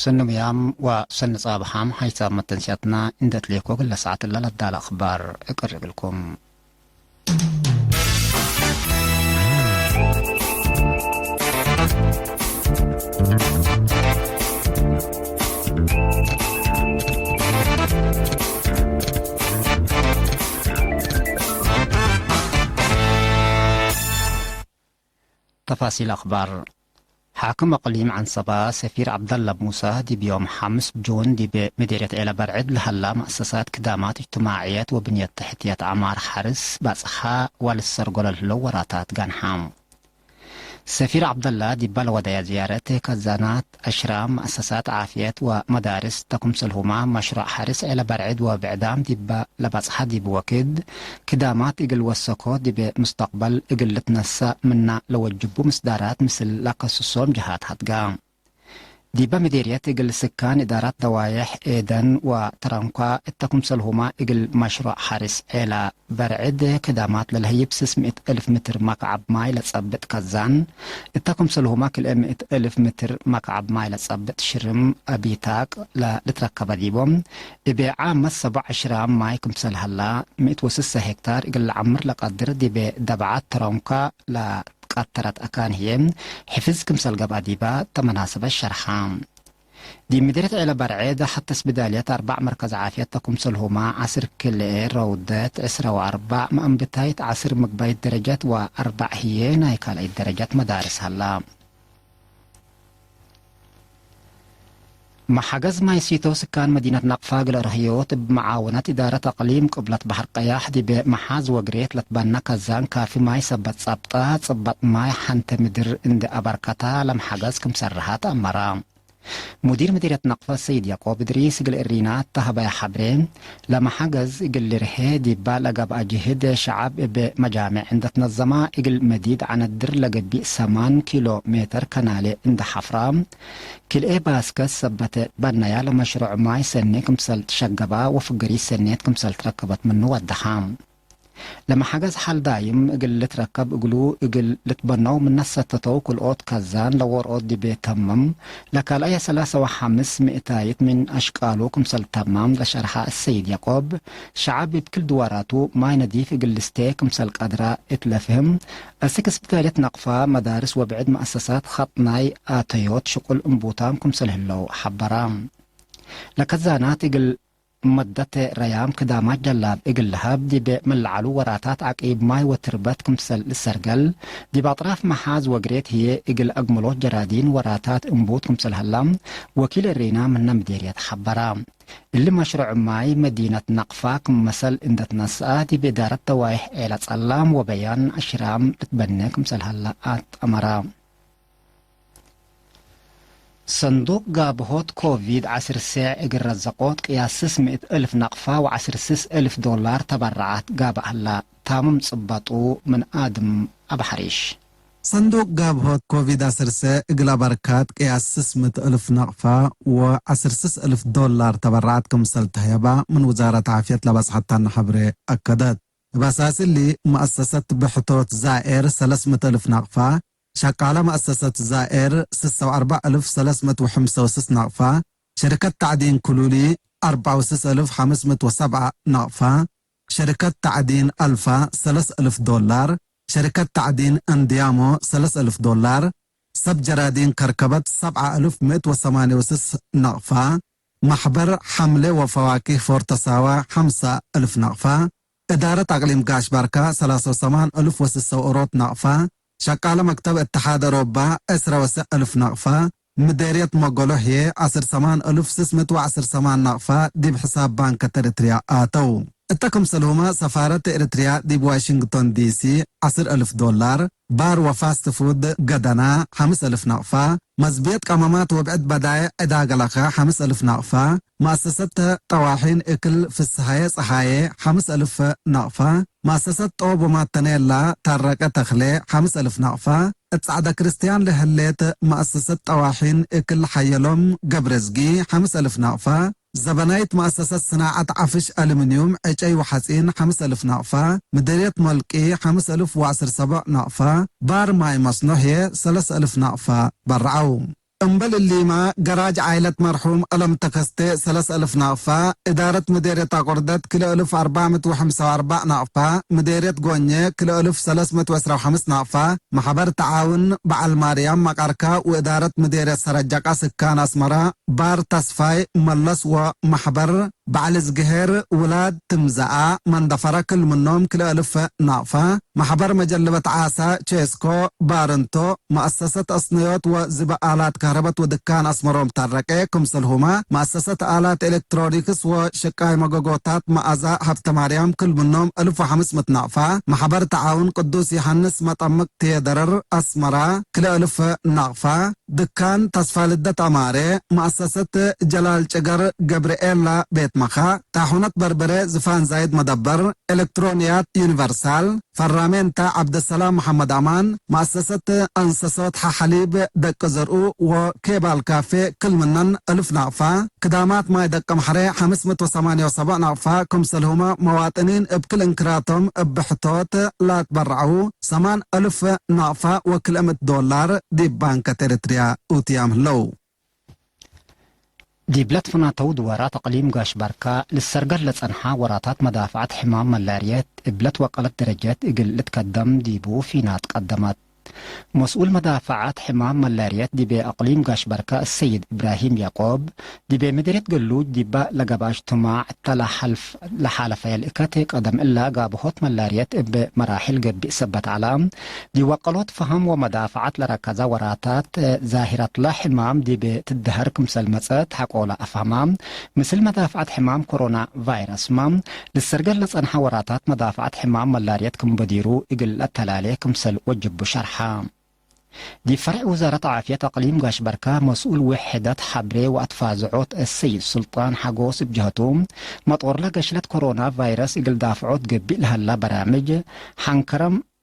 سن ميام وسن صابحام حيث متنسيتنا اندت ليكو كل ساعة الليلة الدال أخبار اقرب لكم. تفاصيل أخبار. حاكم اقليم عن صبا سفير عبد الله موسى دي بيوم 5 جون دي بمديرية إلى برعد لهلا مؤسسات كدامات اجتماعيات وبنية تحتية عمار حرس باصحاء والسرقل اللوراتات قانحام. سفير عبد الله دي بالودايا زيارته كزانات أشرام مؤسسات عافية ومدارس تكمسل هما مشروع حرس إلى برعد وبعدام دي لباصحة دي بوكد كدامات إقل وسكو دي بمستقبل إقل لتنسى منا لو الجبو مصدارات مثل لقصصهم جهات هتقام دي بمديرية إقل سكان إدارات دوايح إيدن وترانكوا التكمسل هما إقل مشروع حرس إلى برعد كدامات للهيب 600 ألف متر مكعب ماي لتصبت كزان التكمسل هما كل 100 ألف متر مكعب ماي لتصبت شرم أبيتاك لتركب ديبهم إبي عام 17 ماي كمسل هلا 106 هكتار إقل عمر لقدر دي بدبعات ترانكوا قطرت أكان هي حفظ كمسل قبع ديبا تمناسب الشرحام دي مديرية إلى برعيدة حتى سبداليات 4 مركز عافية تكمسل هما 10 كل رودات 4 مأنبتايت 10 مقبايت درجات و4 هي نايكال أي درجات مدارس هلا محجز ما يسيتو سكان مدينة نقفاق الرهيوت بمعاونة إدارة أقليم قبلة بحر قياح دي بمحاز وقريت لتبنى كزان كافي ماي سبت صبطة صبت ماي حنت مدر اند أبركتا لمحجز كمسرهات أمرام مدير مديرية نقفة السيد يعقوب إدريس قل إرينات تهبا حبرين لما حجز قل رهي دي بالقب أجهد شعب بمجامع عند تنظمة قل مديد عن الدر لقبي 8 كيلومتر كنالي عند حفرام كل إيه باسكس سبت بنايا لمشروع ماي سنة كمسل تشقبا وفقري سنة كمسل تركبت منه والدحام لما حجز حال دايم اقل لتركب اقلو اقل لتبنو من نسة تطوق الأوت كازان لور أوت دي بيتمم لك الأية 3,500 من أشكالو كمسل تمام لشرحاء السيد يعقوب شعب بكل دواراتو ما ينديف اقل لستيك كمسل قدرة اتلفهم السكس بتالية نقفة مدارس وبعد مؤسسات خط ناي آتيوت شقل انبوتام كمسل هلو حبرام لك الزانات اقل مدة ريام كدامات جلاب إقل لهاب دي بملعلو وراتات عقيب ماي وتربات كمسل السرقل دي باطراف محاز وقريت هي إقل أقملوت جرادين وراتات انبوت كمسل هلام وكيل الرينا من مديرية حبرام اللي مشروع ماي مدينة نقفة كمسل اندت نساء دي بإدارة توايح إلى صلام وبيان أشرام تتبنى كمسل هلاات أمرام صندوق قابهوت كوفيد 10 ساعة اقر رزقوت قياس 600 ألف نقفة و16 ألف دولار تبرعات قاب هلا تامم صبطو من آدم أبحريش صندوق قابهوت كوفيد 10 ساعة اقلا بركات قياس 600 ألف نقفة و16 ألف دولار تبرعات كمسل تهيبا من وزارة عافية لبس حتى النحبري أكدت بساس اللي مؤسسة بحثوت زائر 300 ألف نقفة شغالة مؤسسة زائر 46365 نقفة شركة تعدين كلولي 46507 نقفة شركة تعدين ألفا 3000 دولار شركة تعدين انديامو 3000 دولار سب جرادين كركبت 7186 نقفة محبر حملة وفواكه فورتساوا 5000 نقفة إدارة أقليم قاش باركا 38006 نقفة شغالة مكتب اتحاد أوروبا 10000 نقفة مديرية مقولو هي 10610 نقفة دي بحساب بنك إريتريا آتو اتكم سلوما سفارة إريتريا دي بواشنطن دي سي 10000 دولار بار وفاست فود قدنا 5000 نقفة مزبيت قمامات وبعد بداية إداقلقة 5000 نقفة مؤسسة طواحين إكل في السحاية صحاية 5000 نقفة مؤسسة طوب وماتنيلا ترقة تخلي 5000 نقفة اتسعد كريستيان لهليت مؤسسة طواحين إكل حيلوم قبرزقي 5000 نقفة زبنايت مؤسسة صناعة عفش ألمنيوم أي وحسين 5000 نقفة مديرية ملكي 5017 نقفة بار ماي مصنوعية 3000 نقفة برعو امبل اللي ما جراج عائلة مرحوم ألم تكستي 3000 نقفة. إدارة مديرية قردت كيلو 1445 نقفة. مديرية قونية كيلو 1315 نقفة. محبر تعاون بعل مريم مقاركا وإدارة مديرية سرجاقة سكان أسمرة بار تصفاي ملس ومحبر بعل زقهر ولاد تمزقة من دفر كل منهم كيلو 1000 نقفة. محبر مجلبة عاسا تشيسكو بارنتو مؤسسة أصنيات وزبا آلات كهرباء ودكان أسمروم تركي كمسلهما. مؤسسة آلات إلكترونيكس وشقاي مغوغوتات مأزا حبت مريم كل منهم 1500 نقفة. محبر تعاون قدوس يحنس مطمق تيدرر أسمرا كيلو 1000 نقفة. دكان تصفالدة أماري. مؤسسة جلال شجر جبريلا بيت مخا. تاحونات بربري زفان زايد مدبر. إلكترونيات يونيفرسال. فرامينتا عبد السلام محمد عمان. مؤسسة أنساسات حليب دك زرقو وكيبال كافي كل منن 1000 نقفة. كدامات ماي دك محري 578 نقفة. كمسلهما مواطنين بكل انكراتهم بحطوت لا تبرعوا 8000 نقفة وكل $100 دي بانك تريتريا اوتيام لو. دي بلاد فناتو دوارات اقليم قاش بركا للسرقر لتصنحا وراتات مدافعات حمام ملاريات بلاد وقلت درجات اقل لتقدم ديبو فينات قدمت. مسؤول مدافعات حمام ملاريات دي بأقليم قاش بركا السيد إبراهيم يعقوب دي بمديرية قلوج دي لقباج تماع لحالة يالإكاتي قدم إلا قابهوت ملاريات بمراحل قبي سبت علام دي وقلوت فهم ومدافعات لركزة وراتات ظاهرة لا حمام دي بتدهر كمسل مسات حقولا أفهمام مثل مدافعات حمام كورونا فيروس مام للسرقل لصنحا وراتات مدافعات حمام ملاريات كم بديرو إقل التلالي كمسل وجب شرح. دي فرع وزارة عافية أقليم قاش بركا مسؤول وحدة حبري وأتفازعوت السيد سلطان حقوس بجهتهم مطور لقشلة كورونا فيروس إقل دافعوت قبل لها برامج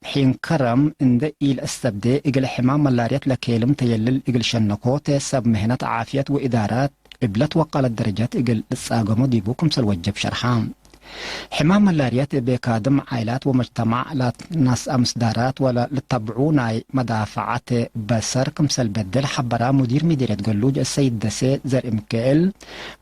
حينكرم اند إيل استبدي إقل حمام ملاريات لكيلم تيلل إقل شنكوت سب مهنة عافية وإدارات إبلت وقالت درجات إقل الساقمو ديبوكم سلوجب شرحام. حمام ملاريات بكادم عائلات ومجتمع لا ناس أمسدارات ولا لتبعونا مدافعات بسر كمسل بدل حبرا مدير مديرية قلوج السيد دسي زر إمكائل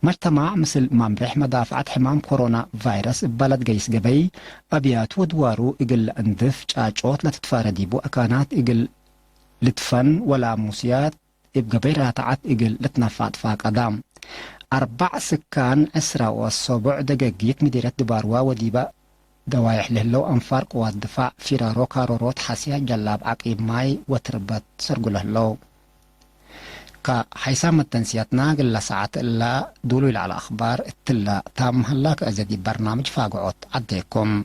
مجتمع مثل مامبرح مدافعات حمام كورونا فيروس بلد قيس قبي أبيات ودوارو إقل أندف جاجوت لا تتفارديبو أكانات إقل لتفن ولا موسيات إبقى راتعات إقل لتنفات فاق أدام 4 سكان أسرى والصبع دقاقيت مديرية دباروا وديبا دوايح لهلو أنفار قوات دفاع فرارو كاروروت حاسيا جلاب عقيب ماي وتربت سرقو لهلو كحيسام التنسياتنا قل ساعات إلا دولو على أخبار التلا تام هلاك أزدي برنامج فاقعوت عديكم.